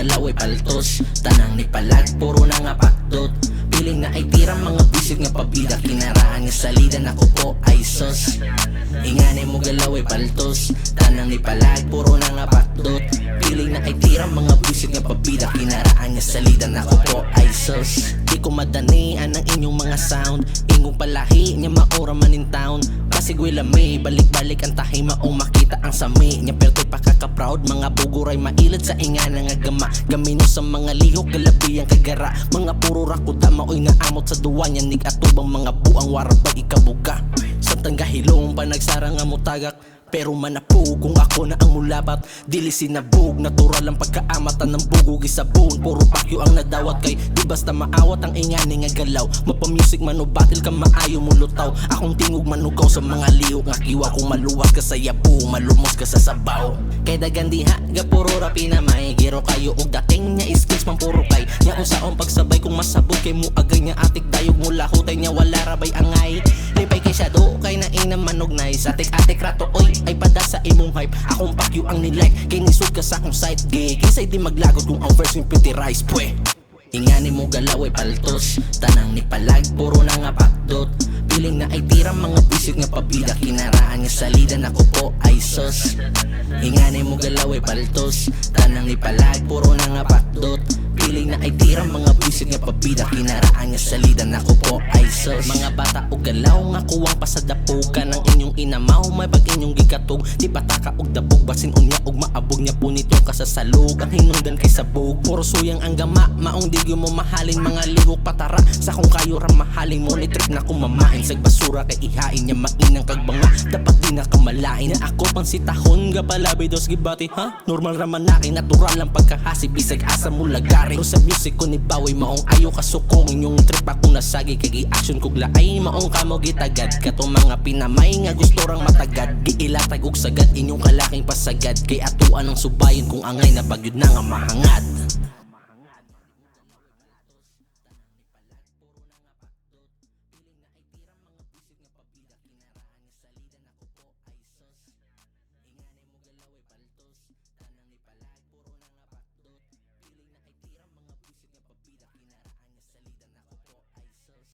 galaw ay paltos, tanang ni palag puro na nga pakdot. Piling na ay tirang mga bisit nga pabida, kinaraan nga salida na ko po ay sos. Ingani mo galaw ay paltos, tanang ni palag puro na nga pakdot. Piling na ay tirang mga bisit nga pabida, kinaraan nga salida na ko po ay sos. Di ko madanian ang inyong mga sound, ingong palahi nya maura man in town. Pasigway lami, balik-balik ang tahi maong makita ang sami nya perto'y pakaka-proud. Mga buguray mailad sa ingana nga gama, gamino sa mga lihok galabi ang kagara. Mga puro rakuta maoy naamot sa duwa nya nig atubang mga buang warabay ikabuga. Sa tanggahilong pa nagsara nga mutagak, pero manapug kung ako na ang mulabat. Dili sinabog, natural ang pagkaamatan ng bugog isabon. Puro pakyo ang nadawat kay di basta maawat ang ingani nga galaw. Mapamusic man o batil ka maayo mo lutaw. Akong tingog manugaw sa mga lihok nga kiwa. Kung maluwas ka sa yabu, malumos ka sa sabaw. Kay dagan diha, ga puro rapi na may giro kayo og dating nya skills man puro kay. Nya usaon pagsabay kung masabog kay mo agay nya atik dayog mula hutay nya wala rabay angay. Lipay kay shadow kay na ina manog nice. Atik-atik rato oy ay pada sa imong hype. Akong pakyo ang nilike kay nisud ka sa akong site. Kisay di maglagot kung ang verse yung pretty rice pwe. Ingani mo galaw ay paltos, tanang ni palag puro na nga pakdot. Piling na ay tirang mga bisit nga pabida, kinaraan nga salida na ko po ay sos. Ingani mo galaw ay paltos, tanang ni palag puro na nga pakdot. Piling na ay tirang mga bisit nga pabida, kinaraan nga salida na ko po ay sos. Mga bata o galaw nga kuwang pasadapukan ang inyong inamaw, may pag inyong gigatog. Di pataka og dabog, basin unya og maabog nya punit yung kasasalog. Ang hinungdan kay sabog, puro suyang ang gama. Maong digyo mo mahalin mga lihok patara. Sa kung kayo ra mahalin mo ni trip na kumamain. Sag basura kay ihain nya mainang kagbanga. Dapat di na kamalain na ako pang sitahon ga palabi dos gibati ha. Normal raman na kay natural ang pagkahasib bisag asa mo lagari. Pero sa music ko ni bawi maong ayo kasukong inyong trip ako nasagi kay gi-action kog laay maong kamo gitagad. Katong mga pinamay nga gusto rang matagad. Giilatag og sagad inyong kalaking pasagad. Kay atuan ang subayon kung angay na bagyod na nga mahangad.